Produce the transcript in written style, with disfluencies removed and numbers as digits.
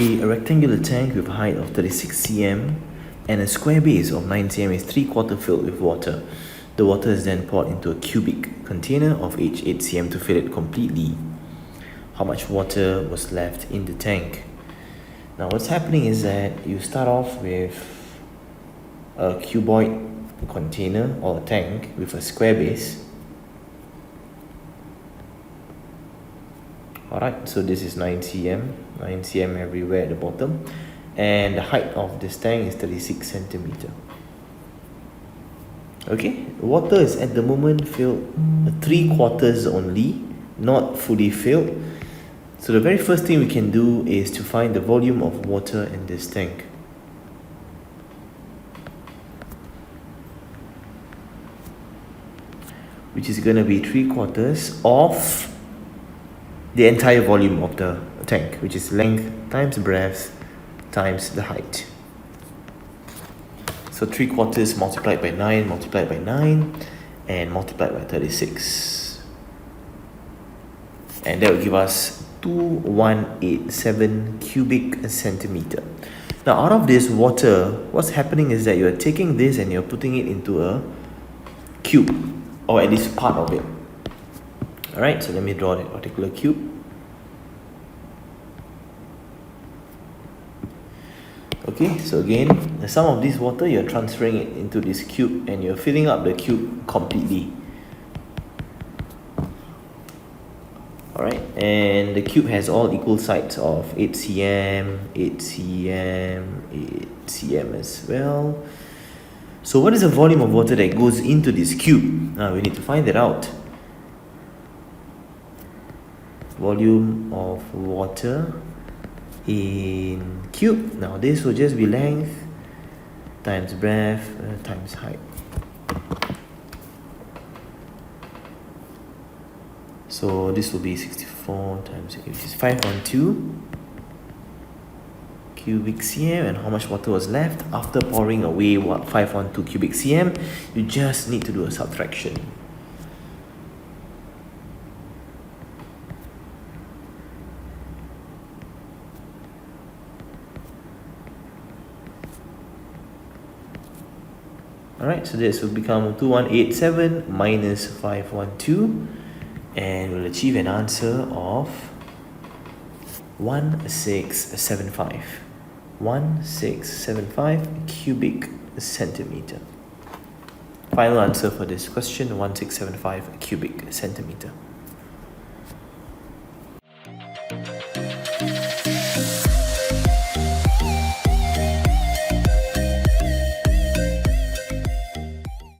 A rectangular tank with a height of 36 cm and a square base of 9 cm is 3/4 filled with water. The water is then poured into a cubic container of each 8 cm to fill it completely. How much water was left in the tank? Now what's happening is that you start off with a cuboid container or a tank with a square base. Alright, so this is 9 cm everywhere at the bottom, and the height of this tank is 36 centimeter. Okay, water is at the moment filled 3/4 only, not fully filled. So the very first thing we can do is to find the volume of water in this tank. Which is going to be 3/4 of the entire volume of the tank, which is length times breadth times the height. So 3/4 multiplied by 9 multiplied by 9 and multiplied by 36. And that will give us 2187 cubic centimeter. Now out of this water, what's happening is that you're taking this and you're putting it into a cube, or at least part of it. Alright, so let me draw that particular cube. Okay, so again, the sum of this water, you're transferring it into this cube and you're filling up the cube completely. Alright, and the cube has all equal sides of 8 cm, 8 cm, 8 cm as well. So what is the volume of water that goes into this cube? Now we need to find that out. Volume of water in cube. Now this will just be length times breadth times height. So this will be 64 times 8, which is 512 cubic cm. And how much water was left after pouring away 512 cubic cm? You just need to do a subtraction. Alright, so this will become 2187 minus 512, and we'll achieve an answer of 1675. 1675 cubic centimeter. Final answer for this question, 1675 cubic centimeter.